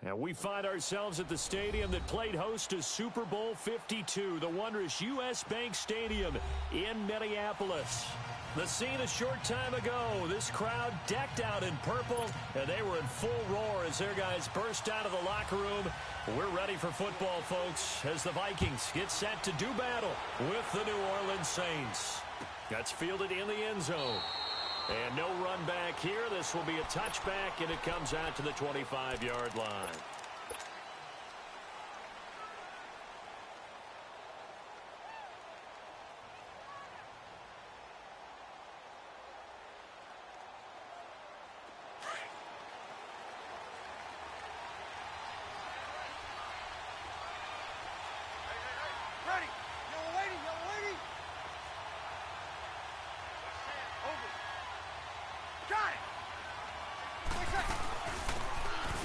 And we find ourselves at the stadium that played host to Super Bowl 52, the wondrous U.S. Bank Stadium in Minneapolis. The scene a short time ago, this crowd decked out in purple, and they were in full roar as their guys burst out of the locker room. We're ready for football, folks, as the Vikings get set to do battle with the New Orleans Saints. That's fielded in the end zone. And no run back here. This will be a touchback, and it comes out to the 25-yard line.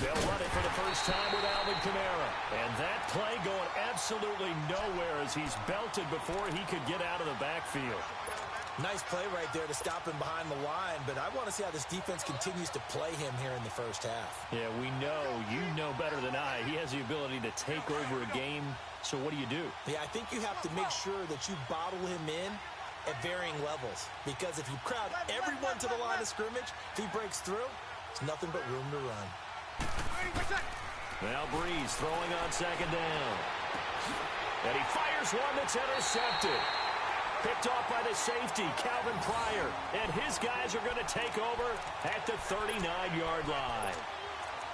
They'll run it for the first time with Alvin Kamara. And that play going absolutely nowhere as he's belted before he could get out of the backfield. Nice play right there to stop him behind the line, but I want to see how this defense continues to play him here in the first half. Yeah, we know, you know better than I, he has the ability to take over a game. So what do you do? Yeah, I think you have to make sure that you bottle him in at varying levels, because if you crowd everyone to the line of scrimmage, if he breaks through, it's nothing but room to run. Now Breeze throwing on second down. And he fires one that's intercepted. Picked off by the safety, Calvin Pryor. And his guys are going to take over at the 39-yard line.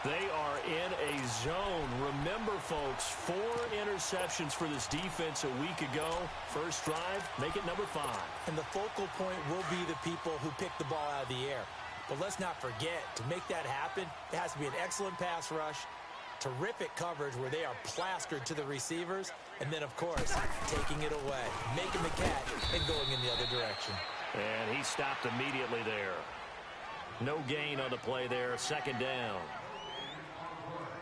They are in a zone. Remember, folks, 4 interceptions for this defense a week ago. First drive, make it number 5. And the focal point will be the people who pick the ball out of the air. But let's not forget, to make that happen, it has to be an excellent pass rush, terrific coverage where they are plastered to the receivers, and then, of course, taking it away, making the catch, and going in the other direction. And he stopped immediately there. No gain on the play there, second down.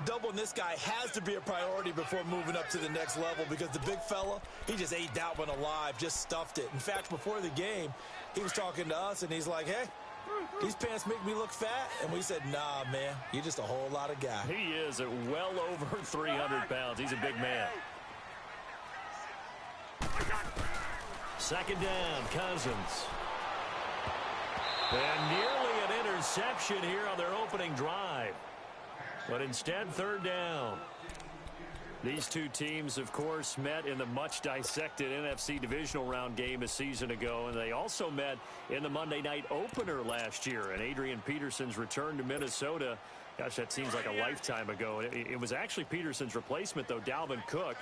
Doubling this guy has to be a priority before moving up to the next level, because the big fella, he just ate that one alive, just stuffed it. In fact, before the game, he was talking to us, and he's like, hey, these pants make me look fat. And we said, nah, man, you're just a whole lot of guy. He is at well over 300 pounds. He's a big man. Second down, Cousins. And nearly an interception here on their opening drive. But instead, third down. These two teams, of course, met in the much-dissected NFC divisional round game a season ago, and they also met in the Monday night opener last year. And Adrian Peterson's return to Minnesota, gosh, that seems like a lifetime ago. It was actually Peterson's replacement, though, Dalvin Cook,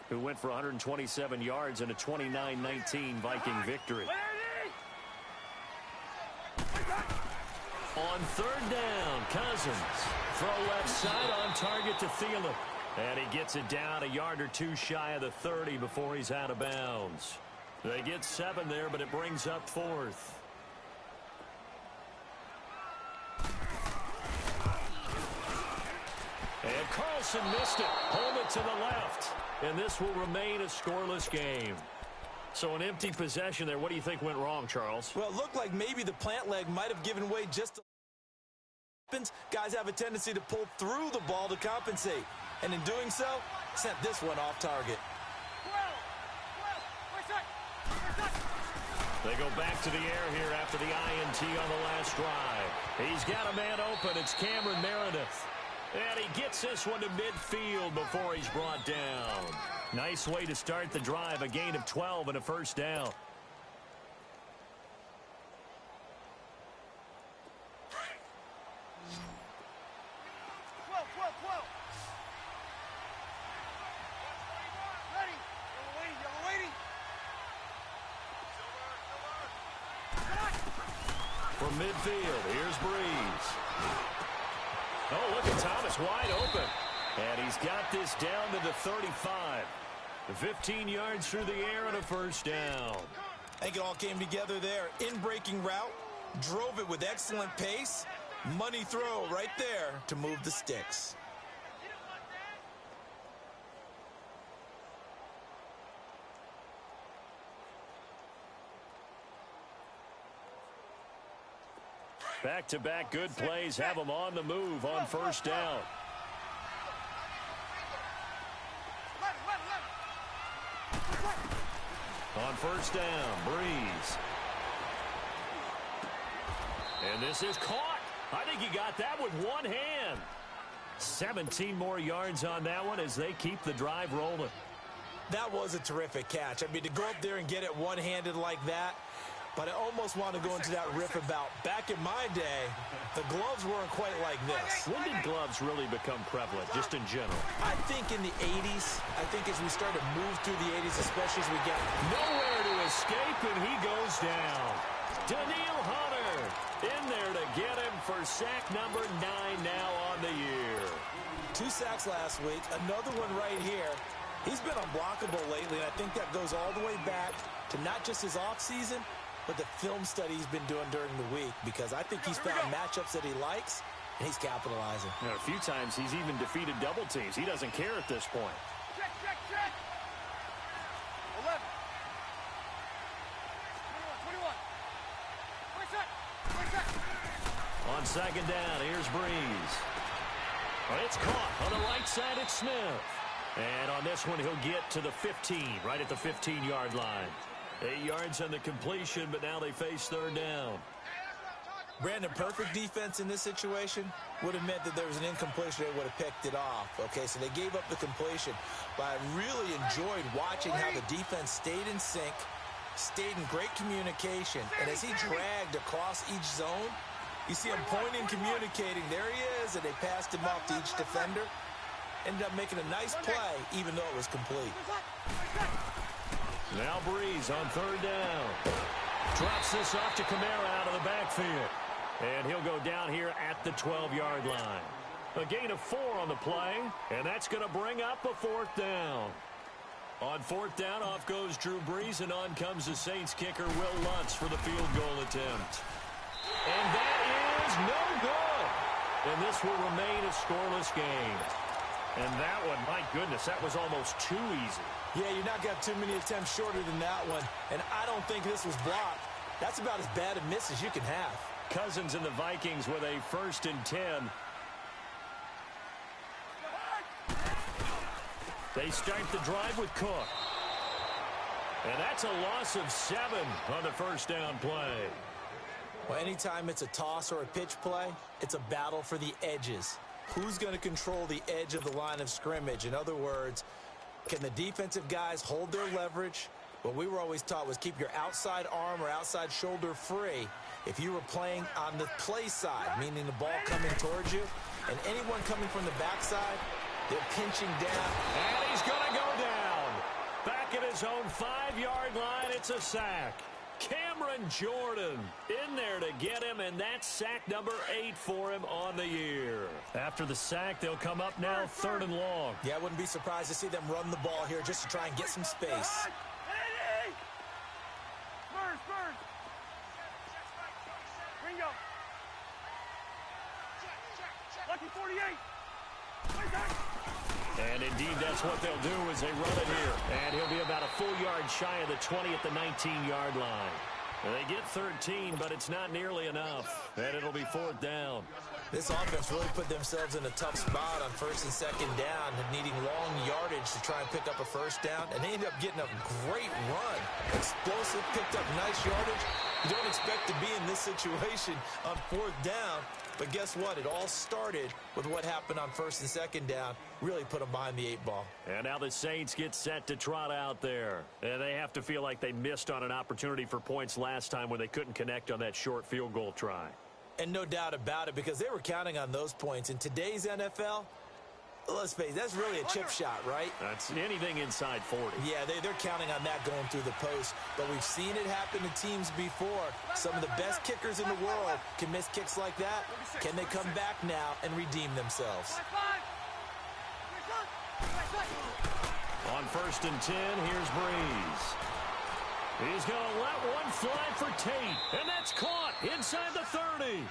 who went for 127 yards in a 29-19 Viking victory. On third down, Cousins. Throw left side on target to Thielen. And he gets it down a yard or two shy of the 30 before he's out of bounds. They get 7 there, but it brings up 4th. And Carlson missed it. Hold it to the left. And this will remain a scoreless game. So an empty possession there. What do you think went wrong, Charles? Well, it looked like maybe the plant leg might have given way just a little. Guys have a tendency to pull through the ball to compensate. And in doing so, sent this one off target. They go back to the air here after the INT on the last drive. He's got a man open. It's Cameron Meredith. And he gets this one to midfield before he's brought down. Nice way to start the drive. A gain of 12 and a first down. From midfield, here's Breeze. Oh, look at Thomas wide open. And he's got this down to the 35. 15 yards through the air and a first down. I think it all came together there. In-breaking route, drove it with excellent pace. Money throw right there to move the sticks. Back-to-back good plays have them on the move on first down. first down. Breeze. And this is caught. I think he got that with one hand. 17 more yards on that one as they keep the drive rolling. That was a terrific catch. I mean, to go up there and get it one-handed like that, but I almost want to go into that riff about back in my day, the gloves weren't quite like this. When did gloves really become prevalent, just in general? I think in the 80s. I think as we started to move through the 80s, especially as we got nowhere to escape, and he goes down. Daniil Hunter in there to get him for sack number 9 now on the year. 2 sacks last week, another one right here. He's been unblockable lately, and I think that goes all the way back to not just his offseason, but the film study he's been doing during the week, because I think he's found matchups that he likes, and he's capitalizing. And a few times he's even defeated double teams. He doesn't care at this point. Check. 11. 21. 26. On second down, here's Breeze. Well, it's caught on the right side. It's Smith. And on this one, he'll get to the 15, right at the 15-yard line. 8 yards on the completion, but now they face third down. Brandon, perfect defense in this situation would have meant that there was an incompletion. They would have picked it off. Okay, so they gave up the completion. But I really enjoyed watching how the defense stayed in sync, stayed in great communication. And as he dragged across each zone, you see him pointing, communicating. There he is, and they passed him off to each defender. Ended up making a nice play, even though it was complete. Now Breeze on third down. Drops this off to Kamara out of the backfield. And he'll go down here at the 12-yard line. A gain of 4 on the play, and that's going to bring up a fourth down. On fourth down, off goes Drew Brees, and on comes the Saints kicker, Will Lutz, for the field goal attempt. And that is no good. And this will remain a scoreless game. And that one, my goodness, that was almost too easy. Yeah, you're not got too many attempts shorter than that one. And I don't think this was blocked. That's about as bad a miss as you can have. Cousins and the Vikings with a 1st and 10. They start the drive with Cook. And that's a loss of 7 on the first down play. Well, anytime it's a toss or a pitch play, it's a battle for the edges. Who's going to control the edge of the line of scrimmage? In other words, can the defensive guys hold their leverage? What we were always taught was keep your outside arm or outside shoulder free if you were playing on the play side, meaning the ball coming towards you. And anyone coming from the backside, they're pinching down. And he's going to go down. Back at his own 5-yard line, it's a sack. Cameron Jordan in there to get him, and that's sack number 8 for him on the year. After the sack, they'll come up now 3rd and long. Yeah, I wouldn't be surprised to see them run the ball here just to try and get some space. Ringo. Lucky 48. And indeed, that's what they'll do as they run it here. And he'll be about a full yard shy of the 20 at the 19-yard line. They get 13, but it's not nearly enough. And it'll be 4th down. This offense really put themselves in a tough spot on 1st and 2nd down, needing long yardage to try and pick up a 1st down. And they ended up getting a great run. Explosive, picked up nice yardage. You don't expect to be in this situation on 4th down. But guess what? It all started with what happened on 1st and 2nd down. Really put them behind the 8 ball. And now the Saints get set to trot out there. And they have to feel like they missed on an opportunity for points last time when they couldn't connect on that short field goal try. And no doubt about it, because they were counting on those points. In today's NFL, let's face it, that's really a chip shot, right? That's anything inside 40. Yeah, they're counting on that going through the post. But we've seen it happen to teams before. Some of the best kickers in the world can miss kicks like that. Can they come back now and redeem themselves? On 1st and 10, here's Breeze. He's going to let one fly for Tate. And that's caught inside the 30.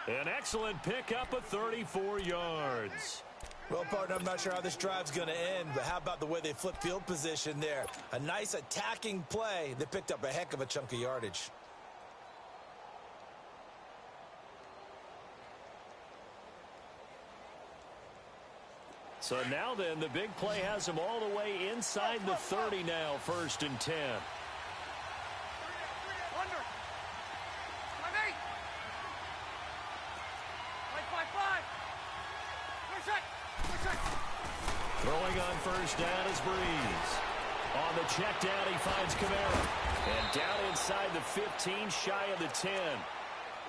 An excellent pickup of 34 yards. Well, partner, I'm not sure how this drive's going to end, but how about the way they flip field position there? A nice attacking play that picked up a heck of a chunk of yardage. So now then, the big play has them all the way inside the 30 now, 1st and 10. Throwing on first down is Breeze. On the check down, he finds Kamara. And down inside the 15, shy of the 10.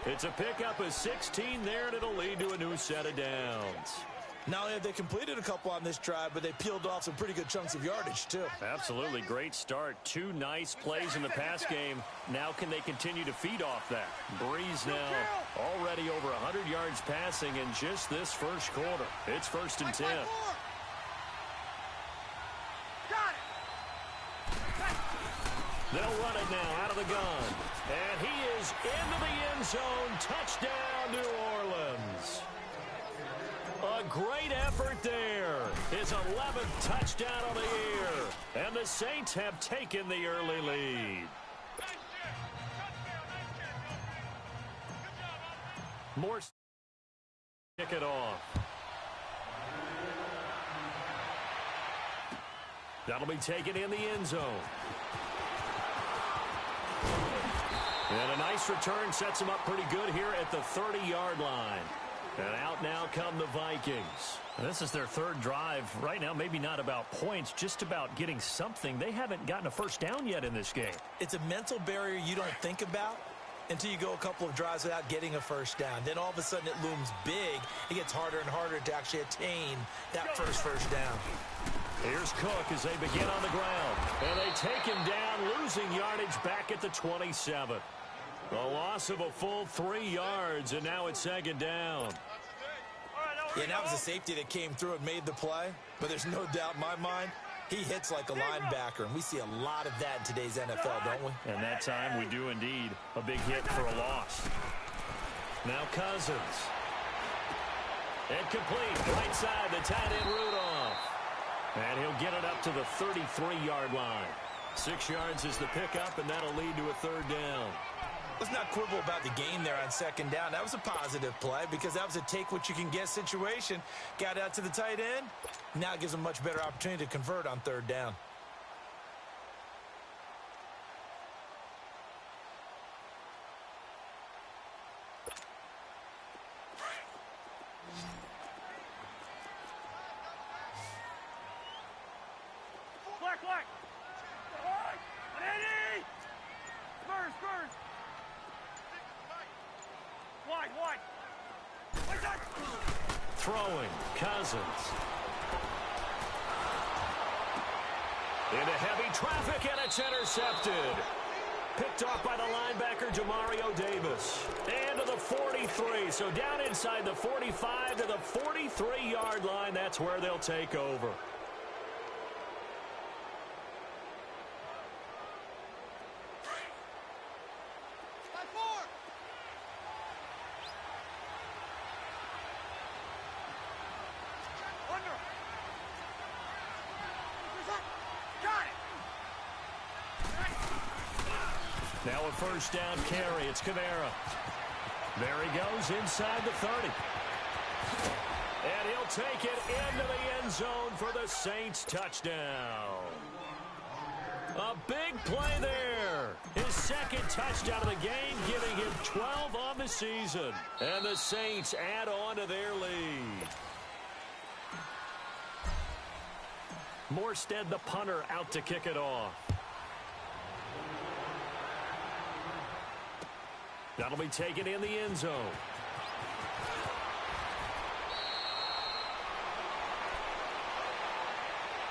It's a pickup of 16 there, and it'll lead to a new set of downs. Not only have they completed a couple on this drive, but they peeled off some pretty good chunks of yardage, too. Absolutely great start. Two nice plays in the pass game. Now can they continue to feed off that? Breeze now already over 100 yards passing in just this first quarter. It's 1st and 10. They'll run it now out of the gun. And he is into the end zone. Touchdown, New Orleans. A great effort there. His 11th touchdown of the year. And the Saints have taken the early lead. More kick it off. That'll be taken in the end zone. And a nice return sets him up pretty good here at the 30-yard line. And out now come the Vikings. This is their third drive. Right now, maybe not about points, just about getting something. They haven't gotten a first down yet in this game. It's a mental barrier you don't think about until you go a couple of drives without getting a first down. Then all of a sudden it looms big. It gets harder and harder to actually attain that first down. Here's Cook as they begin on the ground. And they take him down, losing yardage back at the 27. A loss of a full 3 yards, and now it's 2nd down. Yeah, and that was a safety that came through and made the play. But there's no doubt in my mind, he hits like a linebacker. And we see a lot of that in today's NFL, don't we? And that time we do indeed. A big hit for a loss. Now Cousins. Incomplete. Right side, the tight end Rudolph. And he'll get it up to the 33-yard line. 6 yards is the pickup, and that'll lead to a 3rd down. Let's not quibble about the gain there on 2nd down. That was a positive play because that was a take-what-you-can-get situation. Got out to the tight end. Now it gives them a much better opportunity to convert on 3rd down. Black. Eddie! Spurs. Wide. Throwing, Cousins. Into heavy traffic, and it's intercepted. Picked off by the linebacker, Jamario Davis. And to the 43, so down inside the 45 to the 43-yard line. That's where they'll take over. Now a first down carry. It's Kamara. There he goes inside the 30. And he'll take it into the end zone for the Saints touchdown. A big play there. His 2nd touchdown of the game, giving him 12 on the season. And the Saints add on to their lead. Morstead, the punter, out to kick it off. That'll be taken in the end zone.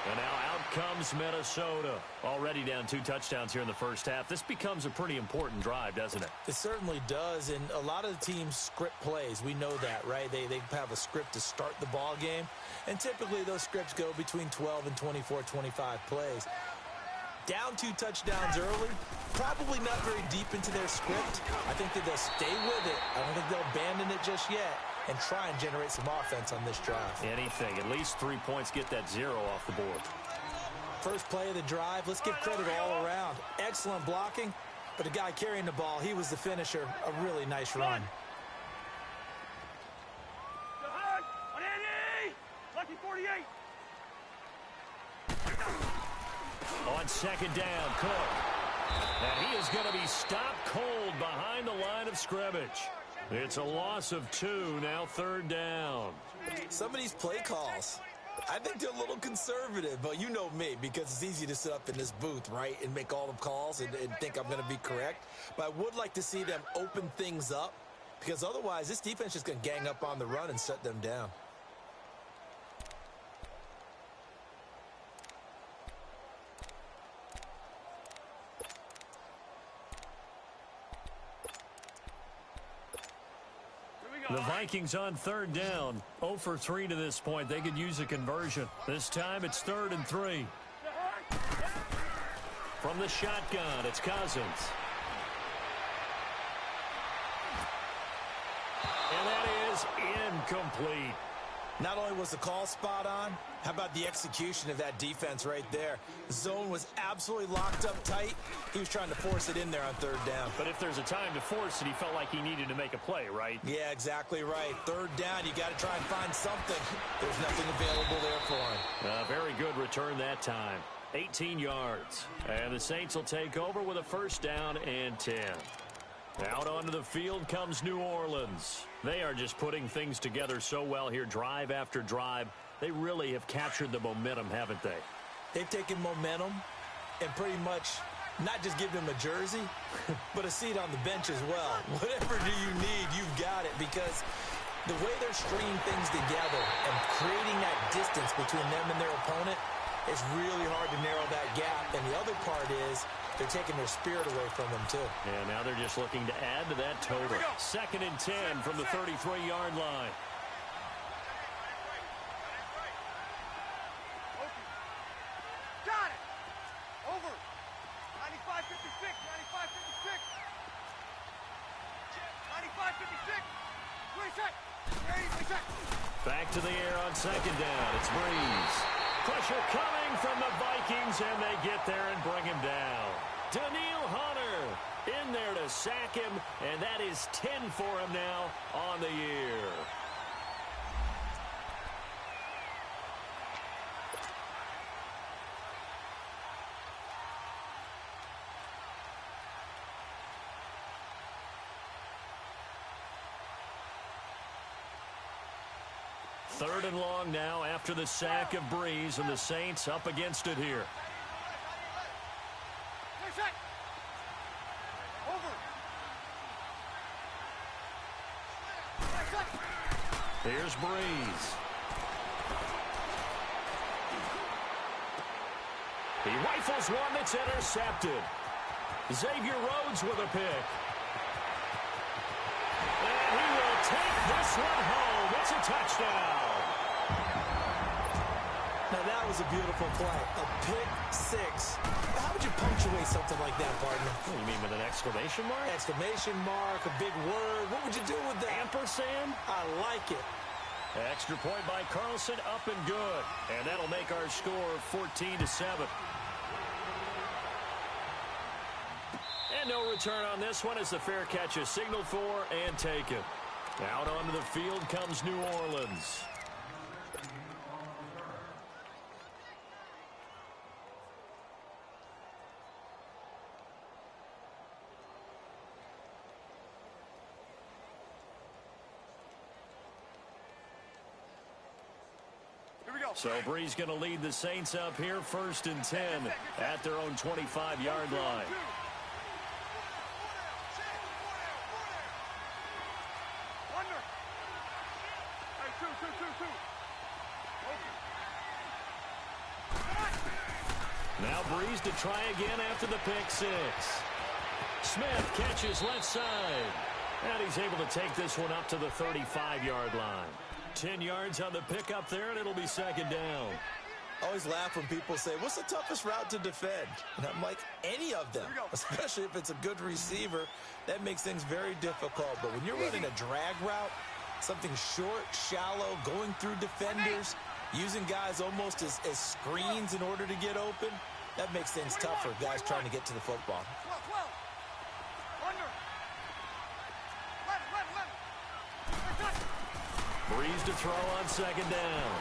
And now out comes Minnesota. Already down 2 touchdowns here in the first half. This becomes a pretty important drive, doesn't it? It certainly does, and a lot of the teams script plays. We know that, right? They have a script to start the ball game, and typically those scripts go between 12 and 24, 25 plays. Down 2 touchdowns early, probably not very deep into their script. I think that they'll stay with it. I don't think they'll abandon it just yet and try and generate some offense on this drive. Anything. At least 3 points, get that 0 off the board. First play of the drive, let's give credit all around. Excellent blocking, but the guy carrying the ball, he was the finisher. A really nice run. On Eddie! Lucky 48! On 2nd down, Cook. And he is going to be stopped cold behind the line of scrimmage. It's a loss of 2, now 3rd down. Some of these play calls, I think they're a little conservative, but you know me, because it's easy to sit up in this booth, right, and make all the calls and think I'm going to be correct. But I would like to see them open things up, because otherwise this defense is going to gang up on the run and shut them down. The Vikings on third down. 0 for 3 to this point. They could use a conversion. This time it's 3rd and 3. From the shotgun, it's Cousins. And that is incomplete. Not only was the call spot on, how about the execution of that defense right there? The zone was absolutely locked up tight. He was trying to force it in there on 3rd down. But if there's a time to force it, he felt like he needed to make a play, right? Yeah, exactly right. 3rd down, you got to try and find something. There's nothing available there for him. Very good return that time. 18 yards. And the Saints will take over with a 1st down and 10. Out onto the field comes New Orleans. They are just putting things together so well here, drive after drive. They really have captured the momentum, haven't they? They've taken momentum and pretty much not just given them a jersey, but a seat on the bench as well. Whatever do you need, you've got it, because the way they're stringing things together and creating that distance between them and their opponent, it's really hard to narrow that gap. And the other part is they're taking their spirit away from them, too. And now they're just looking to add to that total. 2nd and 10 from the 33-yard line. Got it. Over. 95-56. 95-56. 95-56. 26. Back to the air on 2nd down. It's Breeze. Pressure coming from the Vikings, and they get there and bring him down. Daniil Hunter in there to sack him, and that is 10 for him now on the year. Third and long now after the sack of Breeze, and the Saints up against it here. Here's Breeze. He rifles one that's intercepted. Xavier Rhodes with a pick. And he will take this one home. It's a touchdown. Now, that was a beautiful play. A pick six. How would you punctuate something like that, partner? What do you mean, with an exclamation mark? Exclamation mark, a big word. What would you do with that? Ampersand? I like it. Extra point by Carlson, up and good. And that'll make our score 14-7. And no return on this one as the fair catch is signaled for and taken. Out onto the field comes New Orleans. So Breeze going to lead the Saints up here, 1st and 10 at their own 25-yard line. Now Breeze to try again after the pick six. Smith catches left side. And he's able to take this one up to the 35-yard line. 10 yards on the pickup there, and it'll be 2nd down. I always laugh when people say, what's the toughest route to defend? And I'm like, any of them, especially if it's a good receiver. That makes things very difficult. But when you're running a drag route, something short, shallow, going through defenders, using guys almost as screens in order to get open, that makes things tougher, guys trying to get to the football. Breeze to throw on 2nd down.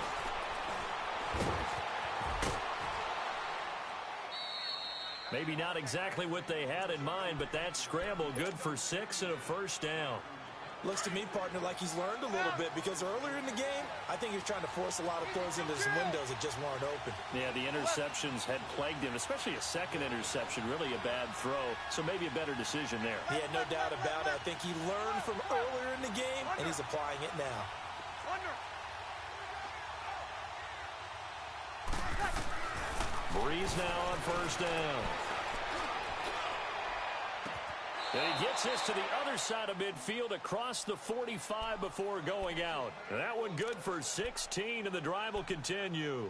Maybe not exactly what they had in mind, but that scramble good for 6 and a 1st down. Looks to me, partner, like he's learned a little bit because earlier in the game, I think he was trying to force a lot of throws into some windows that just weren't open. Yeah, the interceptions had plagued him, especially a second interception, really a bad throw, so maybe a better decision there. Yeah, no doubt about it. I think he learned from earlier in the game, and he's applying it now. Breeze now on first down. And he gets this to the other side of midfield across the 45 before going out. That one good for 16, and the drive will continue.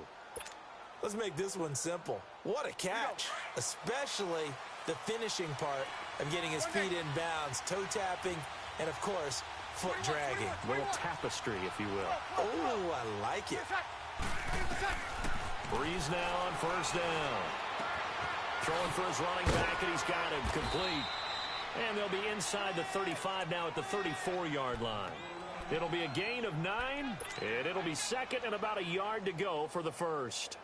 Let's make this one simple. What a catch, especially the finishing part of getting his feet in bounds, toe tapping, and, of course, foot dragging. A little tapestry, if you will. Oh, I like it. Breeze now on first down. Throwing for his running back, and he's got him complete. And they'll be inside the 35 now at the 34-yard line. It'll be a gain of 9, and it'll be second and about a yard to go for the first.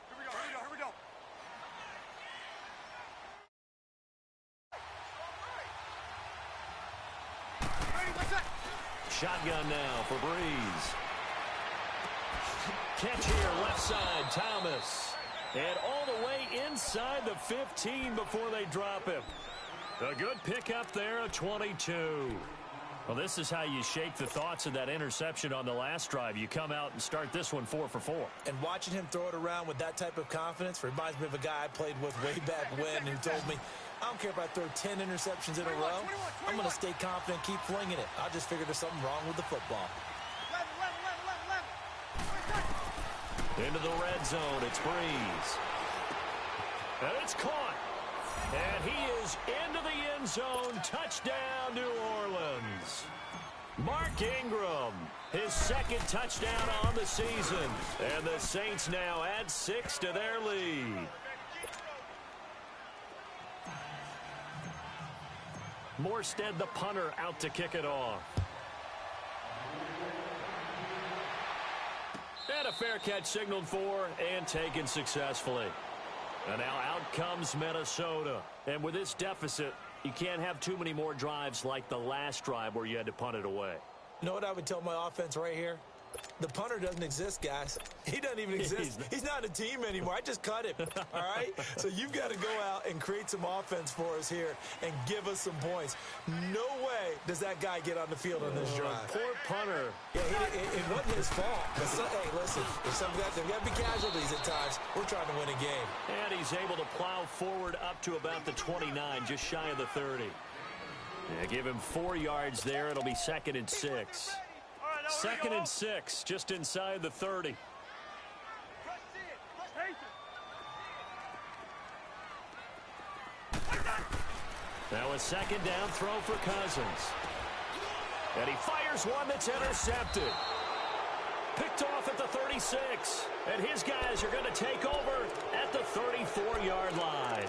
Here we go. Shotgun now for Breeze. Catch here, left side, Thomas. And all the way inside the 15 before they drop him. A good pickup there, a 22. Well, this is how you shake the thoughts of that interception on the last drive. You come out and start this one 4 for 4. And watching him throw it around with that type of confidence reminds me of a guy I played with way back when who told me, I don't care if I throw 10 interceptions in a row. I'm going to stay confident, keep flinging it. I just figured there's something wrong with the football. Into the red zone, it's Breeze. And it's caught. And he is into the end zone. Touchdown, New Orleans. Mark Ingram, his second touchdown on the season. And the Saints now add 6 to their lead. Morstead, the punter, out to kick it off. And a fair catch signaled for and taken successfully. And now out comes Minnesota. And with this deficit, you can't have too many more drives like the last drive where you had to punt it away. You know what I would tell my offense right here? The punter doesn't exist, guys. He doesn't even exist. He's not a team anymore. I just cut him, all right? So you've got to go out and create some offense for us here and give us some points. No way does that guy get on the field on this drive. Poor punter. Yeah, it wasn't his fault. But hey, listen, there's got to be casualties at times. We're trying to win a game. And he's able to plow forward up to about the 29, just shy of the 30. Yeah, give him 4 yards there. It'll be 2nd and 6. 2nd and 6, just inside the 30. Now a second down throw for Cousins. And he fires one that's intercepted. Picked off at the 36. And his guys are going to take over at the 34-yard line.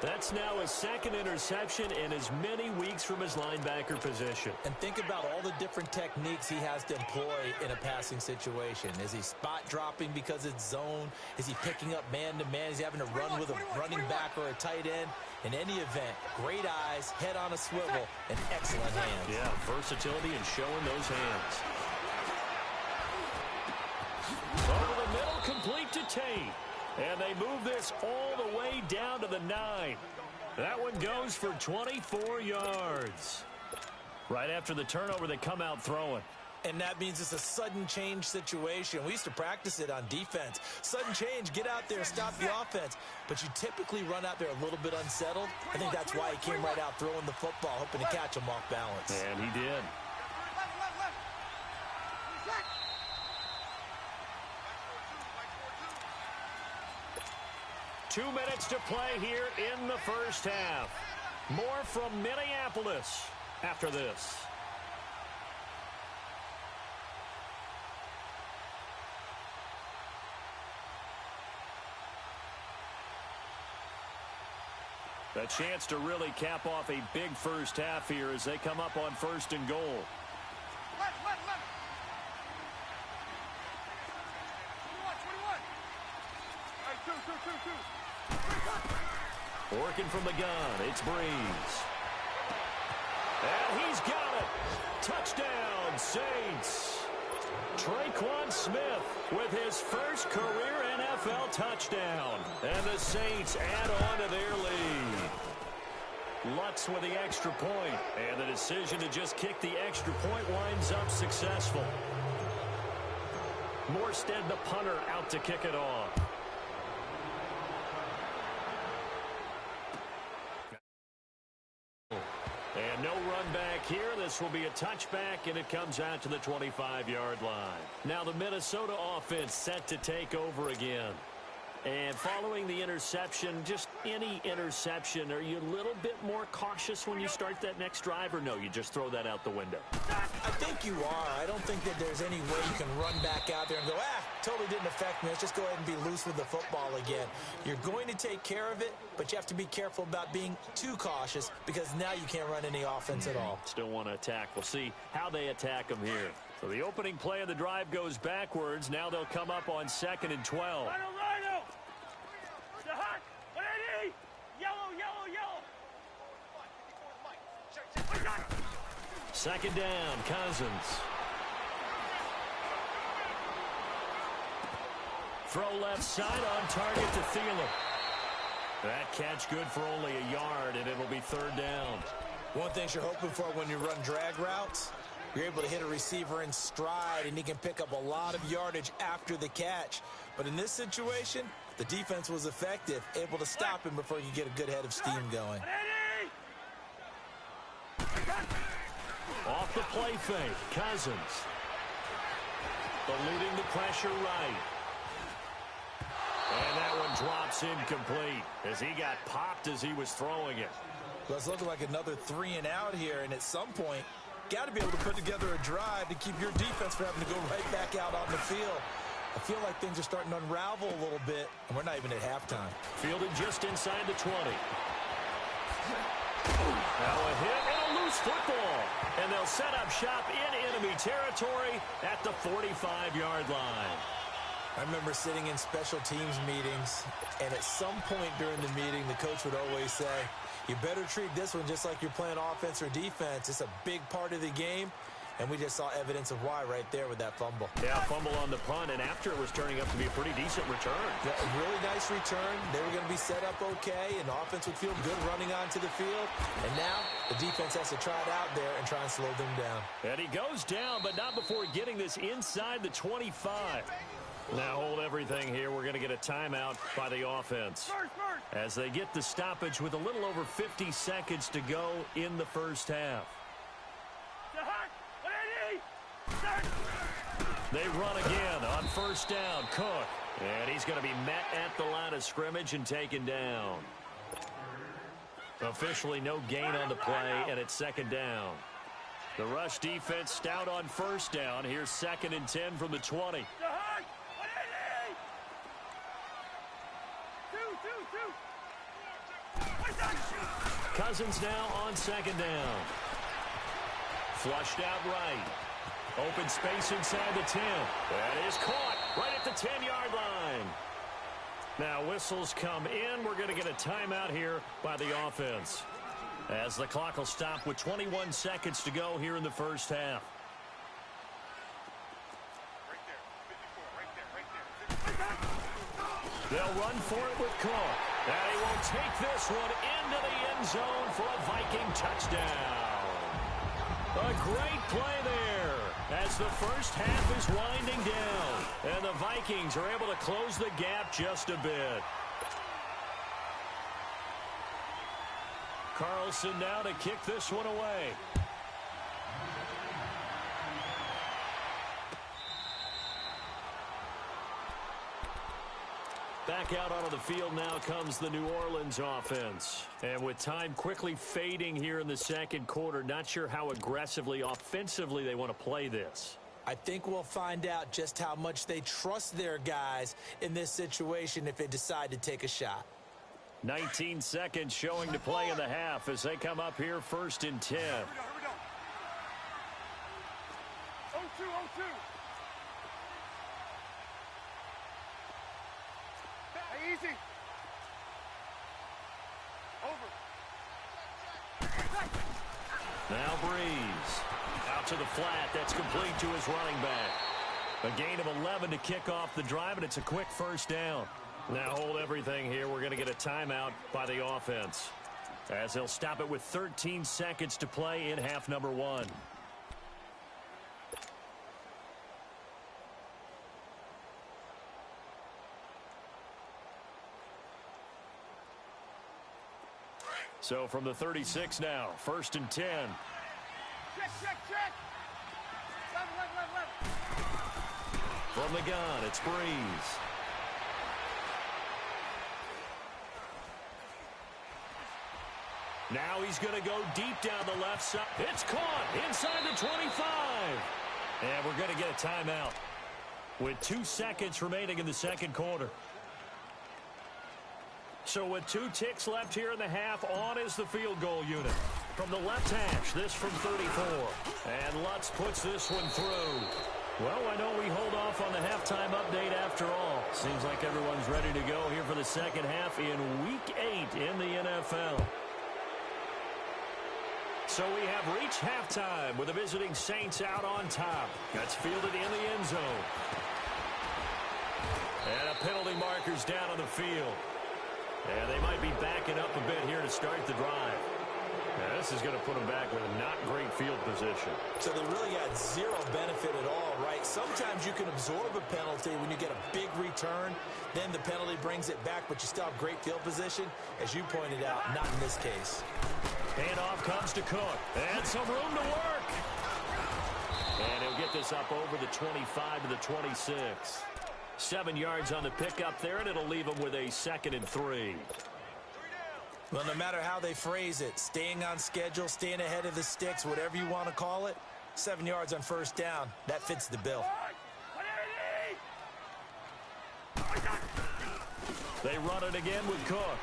That's now his second interception in as many weeks from his linebacker position. And think about all the different techniques he has to employ in a passing situation. Is he spot dropping because it's zone? Is he picking up man-to-man? Is he having to run with a running back or a tight end? In any event, great eyes, head on a swivel, and excellent hands. Yeah, versatility and showing those hands. Over the middle, complete to Tate. And they move this all the way down to the 9. That one goes for 24 yards. Right after the turnover, they come out throwing. And that means it's a sudden change situation. We used to practice it on defense. Sudden change, get out there, stop the offense. But you typically run out there a little bit unsettled. I think that's why he came right out throwing the football, hoping to catch him off balance. And he did. 2 minutes to play here in the first half. More from Minneapolis after this. A chance to really cap off a big first half here as they come up on 1st and goal. Two. Working from the gun, it's Breeze. And he's got it. Touchdown, Saints. Traquan Smith with his first career NFL touchdown. And the Saints add on to their lead. Lutz with the extra point. And the decision to just kick the extra point winds up successful. Morstead, the punter, out to kick it off. And no run back here. This will be a touchback, and it comes out to the 25-yard line. Now the Minnesota offense set to take over again. And following the interception, just any interception, are you a little bit more cautious when you start that next drive, or no, you just throw that out the window? I think you are. I don't think that there's any way you can run back out there and go, totally didn't affect me. Let's just go ahead and be loose with the football again. You're going to take care of it, but you have to be careful about being too cautious because now you can't run any offense at all. Still want to attack. We'll see how they attack them here. So the opening play of the drive goes backwards. Now they'll come up on 2nd and 12. Rhino! The hot! 180! Yellow! Second down, Cousins. Throw left side on target to Thielen. That catch good for only a yard, and it'll be 3rd down. One thing you're hoping for when you run drag routes, you're able to hit a receiver in stride, and he can pick up a lot of yardage after the catch. But in this situation, the defense was effective, able to stop him before you get a good head of steam going. Off the play fake, Cousins. Eluding the pressure right. And that one drops incomplete as he got popped as he was throwing it. Well, it's looking like another 3 and out here, and at some point, got to be able to put together a drive to keep your defense from having to go right back out on the field. I feel like things are starting to unravel a little bit, and we're not even at halftime. Fielded just inside the 20. Now a hit and a loose football. And they'll set up shop in enemy territory at the 45-yard line. I remember sitting in special teams meetings, and at some point during the meeting, the coach would always say, you better treat this one just like you're playing offense or defense. It's a big part of the game. And we just saw evidence of why right there with that fumble. Yeah, fumble on the punt, and after it was turning up to be a pretty decent return. Yeah, a really nice return. They were going to be set up okay, and the offense would feel good running onto the field. And now the defense has to try it out there and try and slow them down. And he goes down, but not before getting this inside the 25. Now hold everything here. We're going to get a timeout by the offense. As they get the stoppage with a little over 50 seconds to go in the first half. They run again on 1st down. Cook. And he's going to be met at the line of scrimmage and taken down. Officially no gain on the play, and it's 2nd down. The rush defense stout on 1st down. Here's 2nd and 10 from the 20. Cousins now on 2nd down. Flushed out right. Open space inside the 10. That is caught right at the 10-yard line. Now whistles come in. We're going to get a timeout here by the offense, as the clock will stop with 21 seconds to go here in the first half. They'll run for it with Cook. And he will take this one into the end zone for a Viking touchdown. A great play there as the first half is winding down. And the Vikings are able to close the gap just a bit. Carlson now to kick this one away. Back out onto the field now comes the New Orleans offense. And with time quickly fading here in the second quarter, not sure how aggressively, offensively they want to play this. I think we'll find out just how much they trust their guys in this situation if they decide to take a shot. 19 seconds showing to play in the half as they come up here 1st and 10. Here we go. 0-2. Hey, easy. Now Breeze. Out to the flat. That's complete to his running back. A gain of 11 to kick off the drive, and it's a quick first down. Now hold everything here. We're going to get a timeout by the offense, as they'll stop it with 13 seconds to play in half number 1. So from the 36 now, 1st and 10. Check. Left. From the gun, it's Breeze. Now he's going to go deep down the left side. It's caught inside the 25. And we're going to get a timeout with 2 seconds remaining in the second quarter. So with 2 ticks left here in the half, on is the field goal unit. From the left hash, this from 34. And Lutz puts this one through. Well, I know we hold off on the halftime update after all. Seems like everyone's ready to go here for the second half in Week 8 in the NFL. So we have reached halftime with the visiting Saints out on top. That's fielded in the end zone. And a penalty marker's down on the field. And they might be backing up a bit here to start the drive. Now, this is going to put them back with not great field position. So they really got zero benefit at all, right? Sometimes you can absorb a penalty when you get a big return. Then the penalty brings it back, but you still have great field position. As you pointed out, not in this case. Handoff comes to Cook. And some room to work. And he'll get this up over the 25 to the 26. 7 yards on the pickup there, and it'll leave him with a 2nd and 3. Well, no matter how they phrase it, staying on schedule, staying ahead of the sticks, whatever you want to call it, 7 yards on first down, that fits the bill. They run it again with Cook.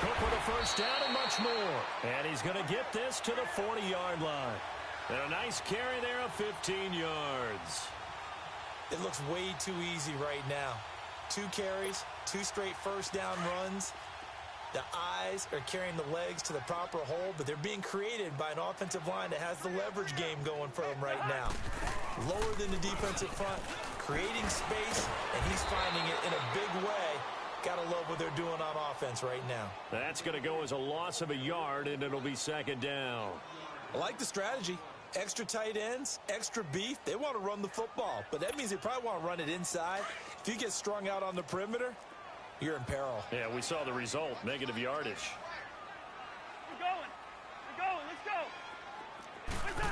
Cook with a first down and much more. And he's going to get this to the 40-yard line. And a nice carry there of 15 yards. It looks way too easy right now. 2 carries, 2 straight first down runs. The eyes are carrying the legs to the proper hole, but they're being created by an offensive line that has the leverage game going for them right now. Lower than the defensive front, creating space, and he's finding it in a big way. Gotta love what they're doing on offense right now. That's going to go as a loss of a yard, and it'll be 2nd down. I like the strategy. Extra tight ends, extra beef. They want to run the football, but that means they probably want to run it inside. If you get strung out on the perimeter, you're in peril. Yeah, we saw the result, negative yardage. We're going. Let's go.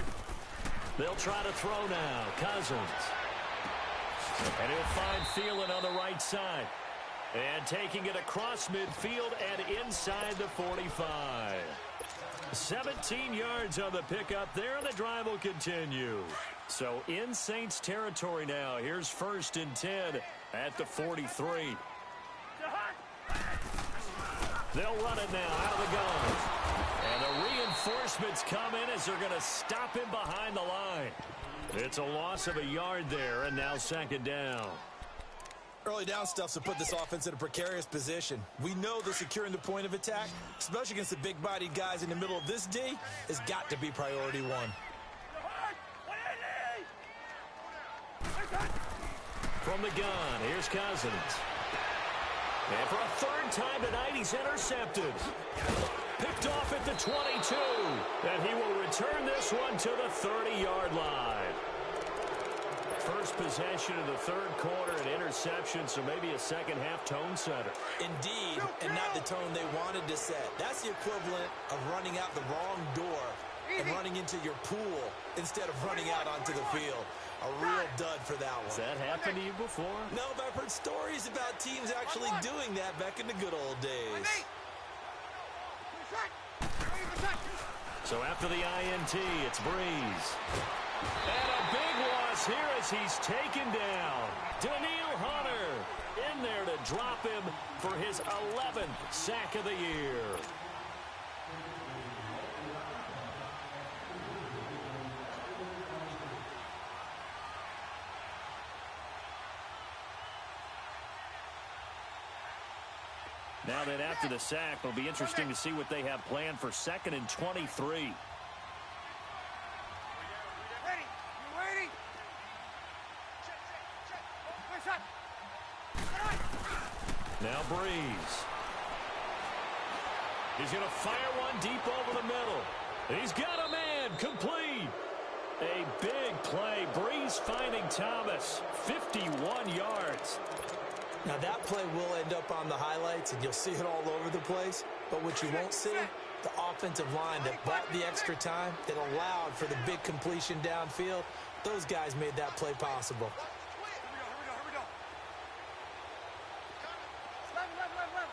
They'll try to throw now. Cousins. And he'll find Thielen on the right side. And taking it across midfield and inside the 45. 17 yards on the pickup there, and the drive will continue. So in Saints territory now. Here's 1st and 10 at the 43. They'll run it now out of the gun. And the reinforcements come in as they're going to stop him behind the line. It's a loss of a yard there, and now 2nd down. Early down stuff's to put this offense in a precarious position. We know that securing the point of attack, especially against the big-bodied guys in the middle of this D, has got to be priority 1. From the gun, here's Cousins. And for a 3rd time tonight, he's intercepted. Picked off at the 22. And he will return this one to the 30-yard line. First possession of the 3rd quarter, an interception, so maybe a second-half tone setter. Indeed, and not the tone they wanted to set. That's the equivalent of running out the wrong door and running into your pool instead of running out onto the field. A real dud for that one. Has that happened to you before? No, but I've heard stories about teams actually doing that back in the good old days. So after the INT, it's Breeze. And a big loss here as he's taken down. Daniil Hunter in there to drop him for his 11th sack of the year. Now Now then, after the sack, it'll be interesting to see what they have planned for 2nd and 23. Ready? You ready? Check. Push up. Now Breeze. He's going to fire one deep over the middle. He's got a man. Complete. A big play. Breeze finding Thomas. 51 yards. Now that play will end up on the highlights, and you'll see it all over the place. But what you won't see, the offensive line that bought the extra time, that allowed for the big completion downfield, those guys made that play possible. Here we go. Level.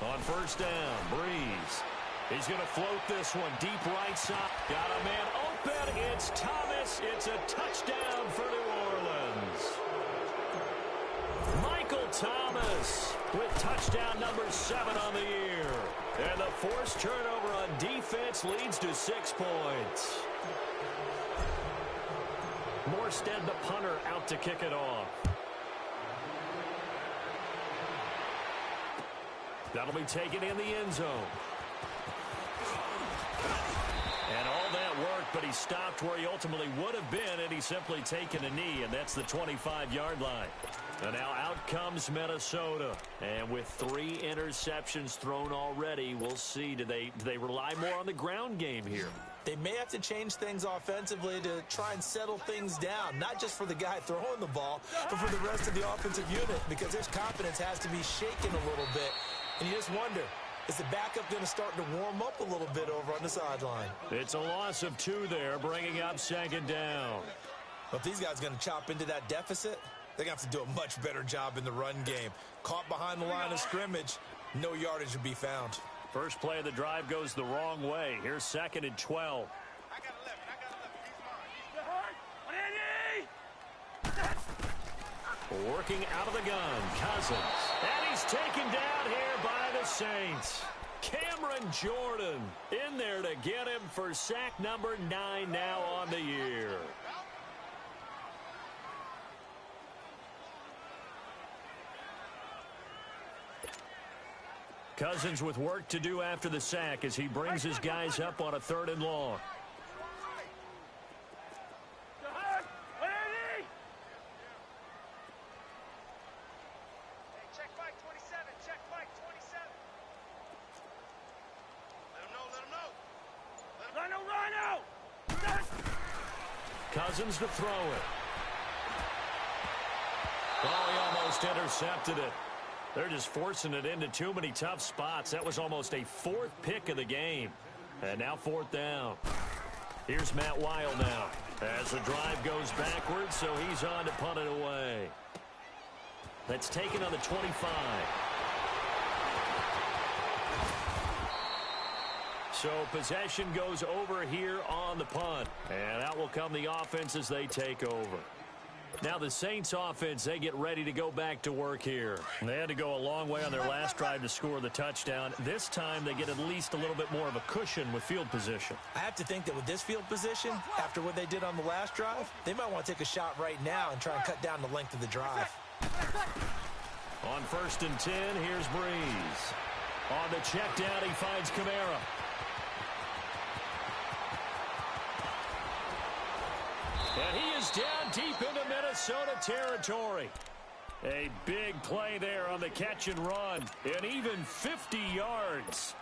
12. On first down, Breeze. He's going to float this one deep right side. Got a man open. It's Thomas. It's a touchdown for New Orleans. Michael Thomas with touchdown number 7 on the year. And the forced turnover on defense leads to 6 points. Morstead, the punter, out to kick it off. That'll be taken in the end zone. And all that work, but he stopped where he ultimately would have been, and he's simply taken a knee, and that's the 25-yard line. And now out comes Minnesota. And with 3 interceptions thrown already, we'll see. Do they rely more on the ground game here? They may have to change things offensively to try and settle things down, not just for the guy throwing the ball, but for the rest of the offensive unit, because his confidence has to be shaken a little bit. And you just wonder, is the backup going to start to warm up a little bit over on the sideline? It's a loss of 2 there, bringing up 2nd down. But if these guys are going to chop into that deficit, they're going to have to do a much better job in the run game. Caught behind the line of scrimmage, no yardage to be found. First play of the drive goes the wrong way. Here's 2nd and 12. I got 11. He's mine. Ready? Working out of the gun, Cousins. And he's taken down here by the Saints. Cameron Jordan in there to get him for sack number 9 now on the year. Cousins with work to do after the sack as he brings his guys up on a 3rd and long. Ready? Check Mike 27. Check Mike 27. Let him know. Rhino. Cousins to throw it. Oh, he almost intercepted it. They're just forcing it into too many tough spots. That was almost a 4th pick of the game. And now 4th down. Here's Matt Weil now as the drive goes backwards, so he's on to punt it away. That's taken on the 25. So possession goes over here on the punt. And out will come the offense as they take over. Now the Saints offense, they get ready to go back to work here. They had to go a long way on their last drive to score the touchdown. This time they get at least a little bit more of a cushion with field position. I have to think that with this field position, after what they did on the last drive, they might want to take a shot right now and try and cut down the length of the drive. On 1st and 10, here's Breeze. On the check down, he finds Kamara. And he is down deep into Minnesota territory. A big play there on the catch and run. And even 50 yards.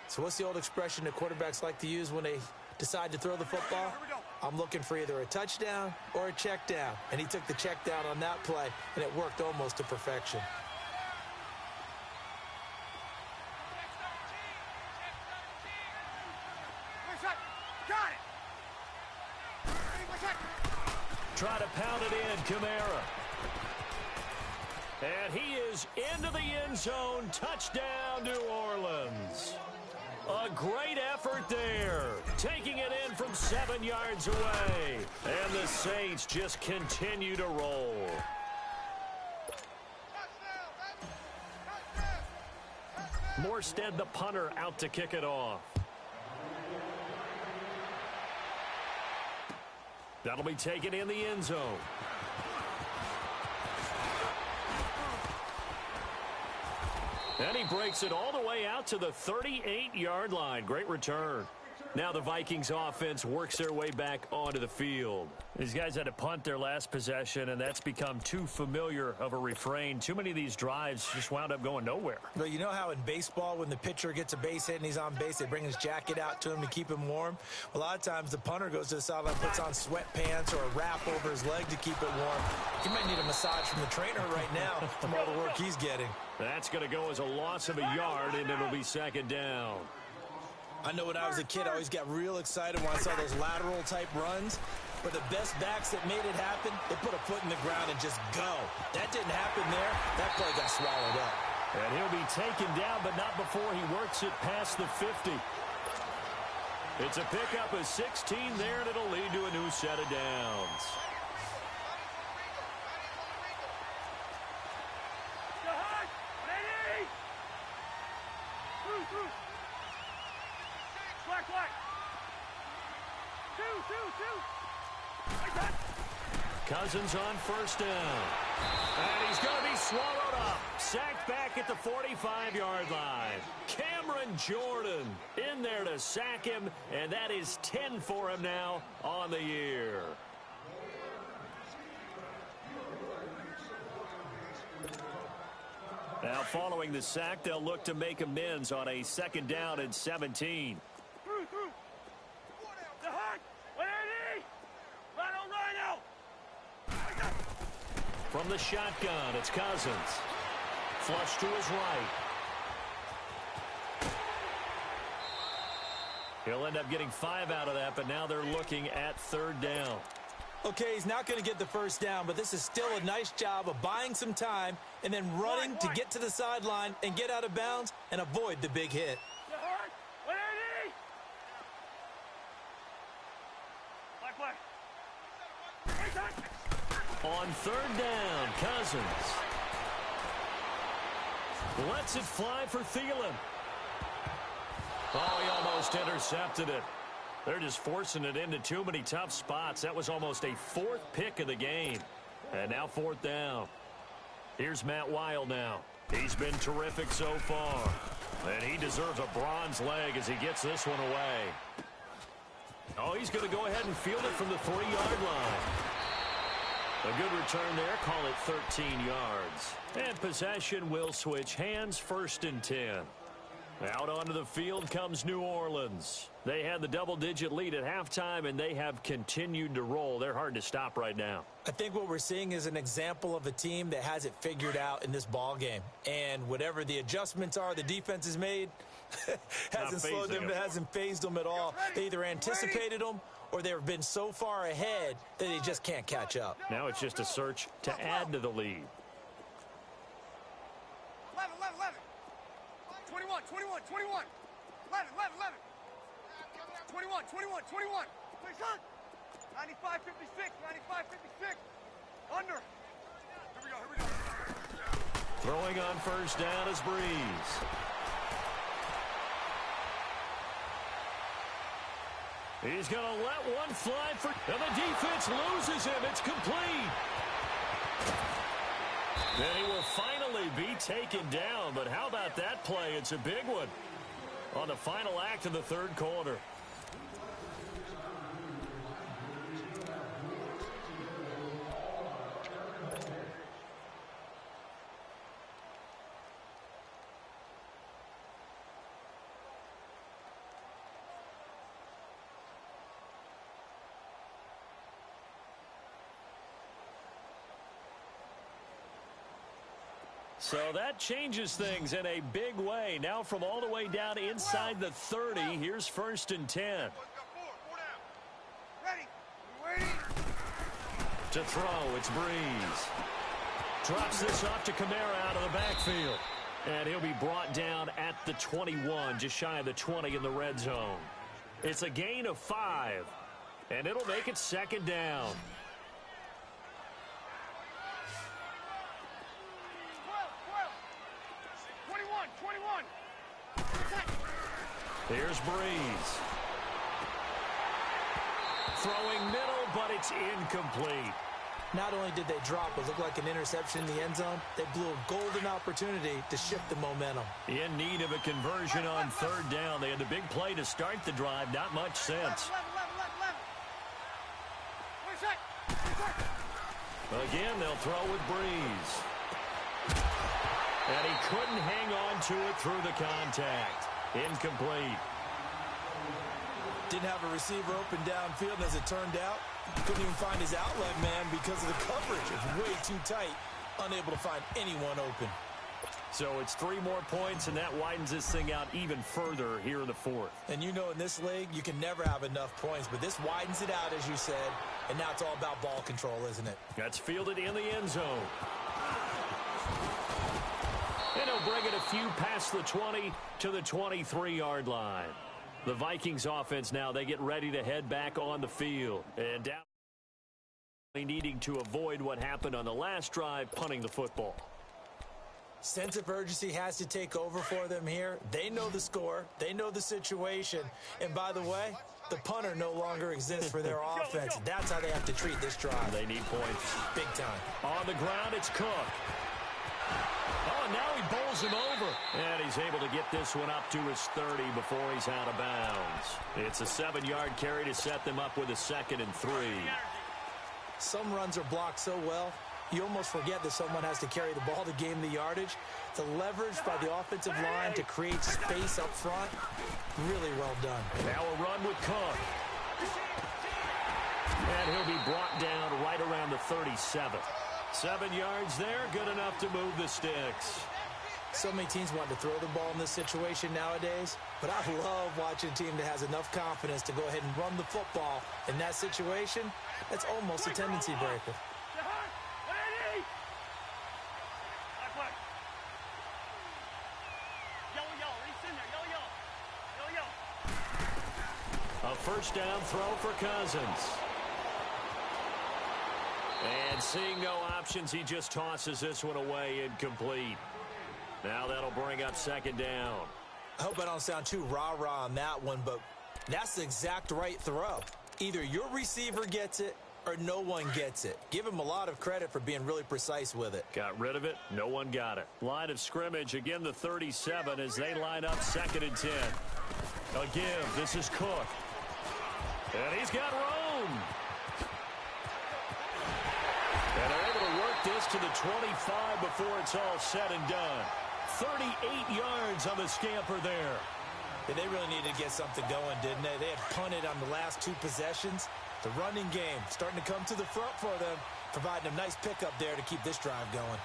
So what's the old expression that quarterbacks like to use when they decide to throw the football? I'm looking for either a touchdown or a check down. And he took the check down on that play, and it worked almost to perfection. Got it. Try to pound it in, Kamara. And he is into the end zone. Touchdown, New Orleans. A great effort there. Taking it in from 7 yards away. And the Saints just continue to roll. Morstead, the punter, out to kick it off. That'll be taken in the end zone. And he breaks it all the way out to the 38-yard line. Great return. Now the Vikings offense works their way back onto the field. These guys had to punt their last possession, and that's become too familiar of a refrain. Too many of these drives just wound up going nowhere. But you know how in baseball, when the pitcher gets a base hit and he's on base, they bring his jacket out to him to keep him warm? A lot of times the punter goes to the sideline, puts on sweatpants or a wrap over his leg to keep it warm. He might need a massage from the trainer right now from all the work he's getting. That's going to go as a loss of a yard, and it'll be second down. I know when I was a kid, I always got real excited when I saw those lateral-type runs. But the best backs that made it happen, they put a foot in the ground and just go. That didn't happen there. That play got swallowed up. And he'll be taken down, but not before he works it past the 50. It's a pickup of 16 there, and it'll lead to a new set of downs. Cousins on first down. And he's going to be swallowed up. Sacked back at the 45-yard line. Cameron Jordan in there to sack him, and that is 10 for him now on the year. Now following the sack, they'll look to make amends on a second down and 17. From the shotgun, it's Cousins. Flush to his right. He'll end up getting 5 out of that, but now they're looking at third down. Okay, he's not going to get the first down, but this is still a nice job of buying some time and then running to get to the sideline and get out of bounds and avoid the big hit. On third down, Cousins lets it fly for Thielen. Oh, he almost intercepted it. They're just forcing it into too many tough spots. That was almost a 4th pick of the game. And now 4th down. Here's Matt Wild now. He's been terrific so far. And he deserves a bronze leg as he gets this one away. Oh, he's going to go ahead and field it from the 3-yard line. A good return there. Call it 13 yards. And possession will switch hands. 1st and 10. Out onto the field comes New Orleans. They had the double-digit lead at halftime, and they have continued to roll. They're hard to stop right now. I think what we're seeing is an example of a team that has it figured out in this ball game. And whatever the adjustments are the defense has made hasn't slowed them, hasn't phased them at all. They either anticipated them or they've been so far ahead that they just can't catch up. Now it's just a search to add to the lead. 11, 11, 11. 21, 21, 21. 11, 11, 11. 21, 21, 21. 95, 56, 95, 56. Under. Here we go, here we go. Throwing on first down is Breeze. He's going to let one fly for, and the defense loses him. It's complete. And he will finally be taken down, but how about that play? It's a big one on the final act of the third quarter. So that changes things in a big way. Now from all the way down inside the 30, here's 1st and 10. Ready. Waiting. To throw, it's Breeze. Drops this off to Kamara out of the backfield. And he'll be brought down at the 21, just shy of the 20 in the red zone. It's a gain of 5, and it'll make it second down. 21. Here's Breeze. Throwing middle, but it's incomplete. Not only did they drop what looked like an interception in the end zone, they blew a golden opportunity to shift the momentum. In need of a conversion on third down. They had the big play to start the drive. Not much sense. Again, they'll throw with Breeze. And he couldn't hang on to it through the contact. Incomplete. Didn't have a receiver open downfield, and as it turned out, couldn't even find his outlet man because of the coverage. It's way too tight, unable to find anyone open. So it's 3 more points, and that widens this thing out even further here in the fourth. And you know in this league, you can never have enough points, but this widens it out, as you said, and now it's all about ball control, isn't it? That's fielded in the end zone. And he'll bring it a few past the 20 to the 23-yard line. The Vikings offense now, they get ready to head back on the field. And down needing to avoid what happened on the last drive, punting the football. Sense of urgency has to take over for them here. They know the score. They know the situation. And by the way, the punter no longer exists for their offense. That's how they have to treat this drive. They need points. Big time. On the ground, it's Cook. Oh, now he bowls him over. And he's able to get this one up to his 30 before he's out of bounds. It's a 7-yard carry to set them up with a 2nd and 3. Some runs are blocked so well, you almost forget that someone has to carry the ball to gain the yardage. The leverage by the offensive line to create space up front, really well done. Now a run with Cook. And he'll be brought down right around the 37. 7 yards there, good enough to move the sticks. So many teams want to throw the ball in this situation nowadays, but I love watching a team that has enough confidence to go ahead and run the football. In that situation, that's almost a tendency breaker. A first down throw for Cousins. And seeing no options, he just tosses this one away, incomplete. Now that'll bring up 2nd down. I hope I don't sound too rah-rah on that one, but that's the exact right throw. Either your receiver gets it or no one gets it. Give him a lot of credit for being really precise with it. Got rid of it. No one got it. Line of scrimmage, again the 37 as they line up 2nd and 10. A give. This is Cook. And he's got room. And they're able to work this to the 25 before it's all said and done. 38 yards on the scamper there. Yeah, they really needed to get something going, didn't they? They had punted on the last 2 possessions. The running game starting to come to the front for them, providing a nice pickup there to keep this drive going.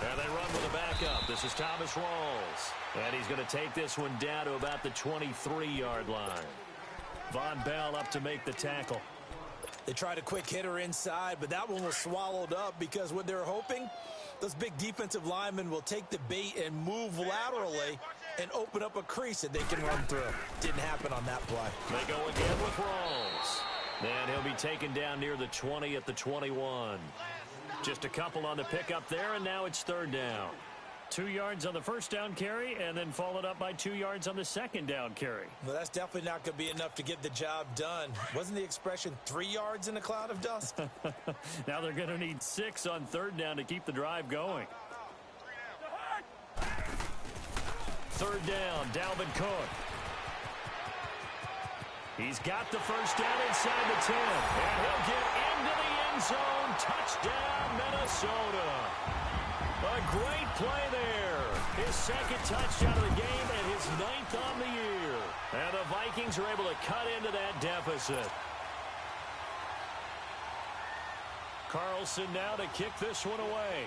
And they run with a backup. This is Thomas Rawls. And he's going to take this one down to about the 23-yard line. Von Bell up to make the tackle. They tried a quick hitter inside, but that one was swallowed up because what they're hoping, those big defensive linemen will take the bait and move laterally and open up a crease that they can run through. Didn't happen on that play. They go again with Rawls. And he'll be taken down near the 20 at the 21. Just a couple on the pickup there, and now it's 3rd down. 2 yards on the first down carry, and then followed up by 2 yards on the 2nd down carry. Well, that's definitely not going to be enough to get the job done. Wasn't the expression 3 yards in a cloud of dust? Now they're going to need 6 on 3rd down to keep the drive going. 3rd down, Dalvin Cook. He's got the first down inside the 10. And he'll get into the end zone. Touchdown, Minnesota. A great play there. His 2nd touchdown of the game and his 9th on the year. And the Vikings are able to cut into that deficit. Carlson now to kick this one away.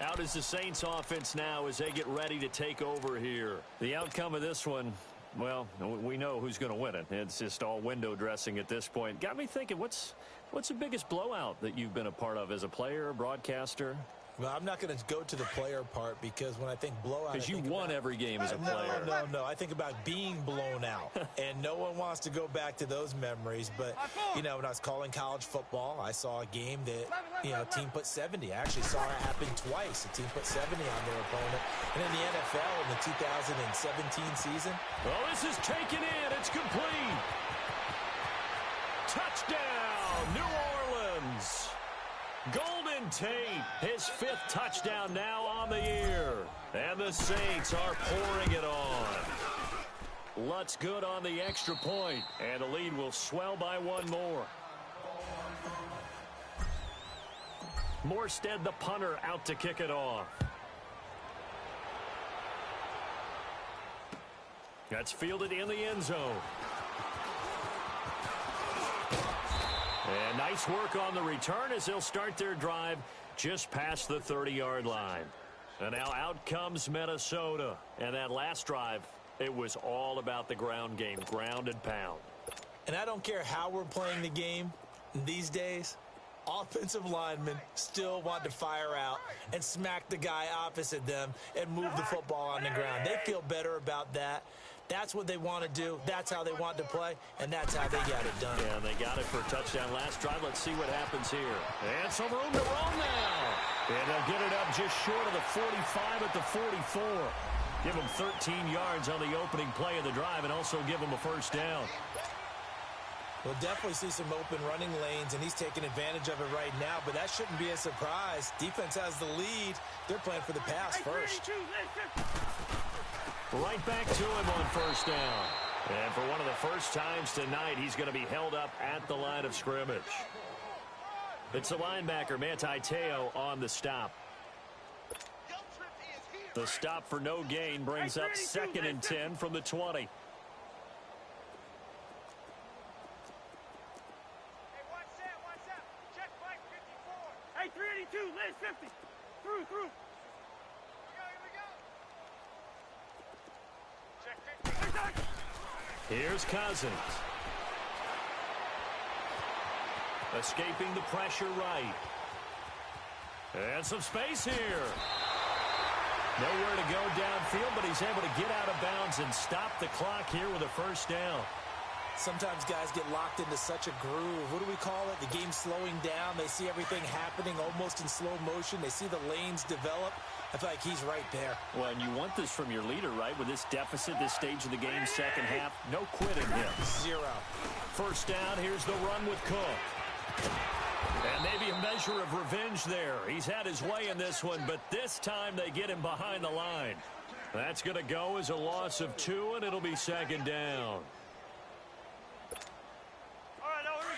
Out is the Saints offense now as they get ready to take over here. The outcome of this one, well, we know who's going to win it. It's just all window dressing at this point. Got me thinking, what's the biggest blowout that you've been a part of as a player, broadcaster? Well, I'm not going to go to the player part because when I think blowout, because you won every game as a player. No. I think about being blown out, and no one wants to go back to those memories. But, you know, when I was calling college football, I saw a game that, you know, a team put 70. I actually saw it happen twice. A team put 70 on their opponent. And in the NFL in the 2017 season. Well, this is taken in. It's complete. Touchdown, New Orleans. Golden Tate, his 5th touchdown now on the year. And the Saints are pouring it on. Lutz good on the extra point, and the lead will swell by 1 more. Morstead, the punter, out to kick it off. That's fielded in the end zone. And nice work on the return as they'll start their drive just past the 30-yard line. And now out comes Minnesota. And that last drive, it was all about the ground game, ground and pound. And I don't care how we're playing the game these days, offensive linemen still want to fire out and smack the guy opposite them and move the football on the ground. They feel better about that. That's what they want to do. That's how they want to play, and that's how they got it done. Yeah, and they got it for a touchdown last drive. Let's see what happens here. And some room to roll now. And they'll get it up just short of the 45 at the 44. Give them 13 yards on the opening play of the drive and also give them a first down. We'll definitely see some open running lanes, and he's taking advantage of it right now, but that shouldn't be a surprise. Defense has the lead. They're playing for the pass first. Right back to him on first down. And for one of the first times tonight, he's going to be held up at the line of scrimmage. It's the linebacker, Manti Te'o, on the stop. The stop for no gain brings up 2nd and 10 from the 20. Hey, watch that. Check Mike 54. Hey, 382, Liz 50. Through. Here we go. Check 50. Here's Cousins. Escaping the pressure right. And some space here. Nowhere to go downfield, but he's able to get out of bounds and stop the clock here with a first down. Sometimes guys get locked into such a groove. What do we call it? The game's slowing down. They see everything happening almost in slow motion. They see the lanes develop. I feel like he's right there. Well, and you want this from your leader, right? With this deficit, this stage of the game, second half, no quitting him. 0. First down, here's the run with Cook. And maybe a measure of revenge there. He's had his way in this one, but this time they get him behind the line. That's going to go as a loss of 2, and it'll be second down. All right, now here we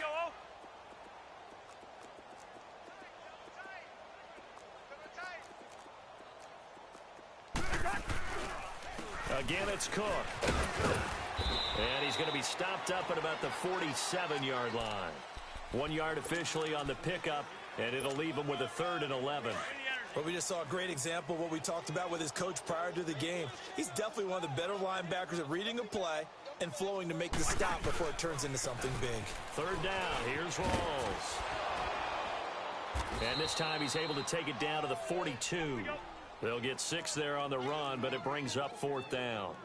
go. Again, it's Cook. And he's going to be stopped up at about the 47-yard line. 1 yard officially on the pickup, and it'll leave him with a 3rd and 11. Well, we just saw a great example of what we talked about with his coach prior to the game. He's definitely one of the better linebackers at reading a play and flowing to make the stop before it turns into something big. 3rd down. Here's Rawls. And this time he's able to take it down to the 42. They'll get 6 there on the run, but it brings up 4th down.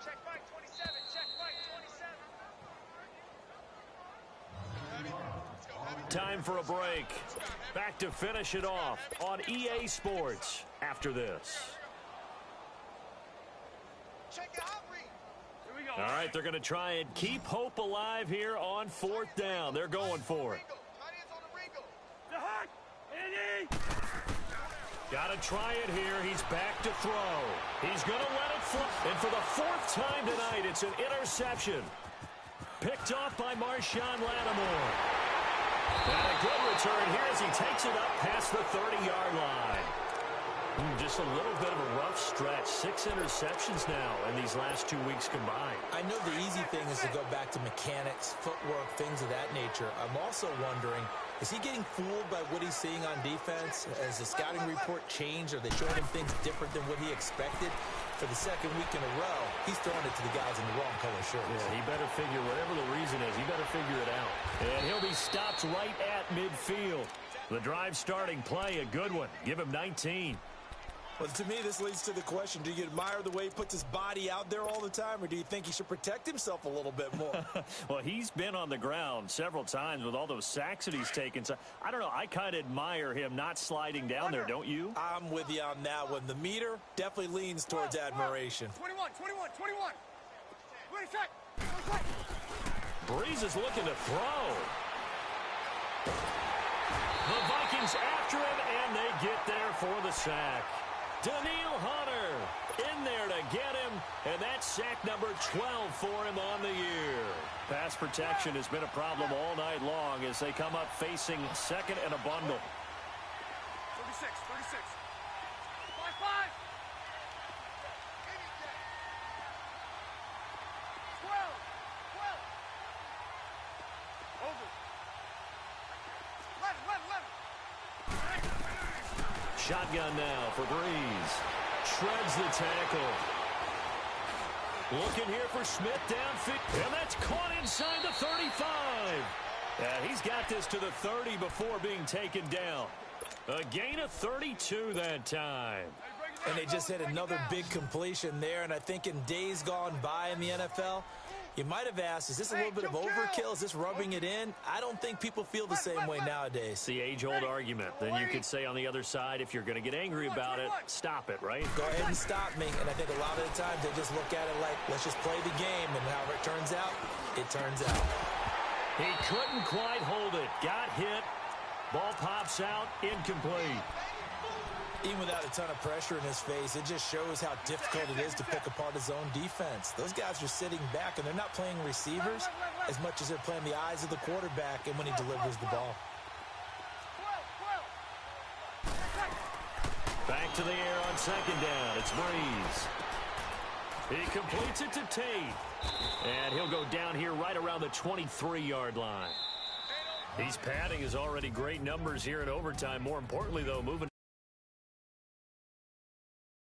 Check Mike 27. Time for a break. Back to finish it off on EA Sports after this. Check the hot read. Here we go. All right, they're going to try and keep hope alive here on 4th down. They're going for it. The hot. Got to try it here. He's back to throw. He's going to let it fly. And for the 4th time tonight, it's an interception. Picked off by Marshawn Lattimore. And a good return here as he takes it up past the 30-yard line. Just a little bit of a rough stretch. 6 interceptions now in these last 2 weeks combined. I know the easy thing is to go back to mechanics, footwork, things of that nature. I'm also wondering, is he getting fooled by what he's seeing on defense? Has the scouting report changed? Are they showing him things different than what he expected? For the 2nd week in a row, he's throwing it to the guys in the wrong color shirts. Yeah, he better figure, whatever the reason is, he better figure it out. And he'll be stopped right at midfield. The drive starting play, a good one. Give him 19. Well, to me, this leads to the question, do you admire the way he puts his body out there all the time, or do you think he should protect himself a little bit more? Well, he's been on the ground several times with all those sacks that he's taken. So, I don't know. I kind of admire him not sliding down there, don't you? I'm with you on that one. The meter definitely leans towards admiration. 21, 21, 21. Ready, set. Breeze is looking to throw. The Vikings after him, and they get there for the sack. Daniil Hunter in there to get him, and that's sack number 12 for him on the year. Pass protection has been a problem all night long as they come up facing second and a bundle. 36, 36. 5, 5. 12, 12. Over. 11, 11, 11. Shotgun now for Breeze. Shreds the tackle. Looking here for Smith downfield. And that's caught inside the 35. He's got this to the 30 before being taken down. A gain of 32 that time. And they just had another big completion there, and I think in days gone by in the NFL, you might have asked, is this a little bit of overkill? Is this rubbing it in? I don't think people feel the same way nowadays. It's the age-old argument. Then you could say on the other side, if you're going to get angry about it, stop it, right? Go ahead and stop me. And I think a lot of the times they just look at it like, let's just play the game, and however it turns out, it turns out. He couldn't quite hold it. Got hit. Ball pops out. Incomplete. Even without a ton of pressure in his face, it just shows how difficult it is to pick apart his own defense. Those guys are sitting back, and they're not playing receivers as much as they're playing the eyes of the quarterback and when he delivers the ball. Back to the air on second down. It's Breeze. He completes it to Tate. And he'll go down here right around the 23-yard line. He's padding his already great numbers here in overtime. More importantly, though, moving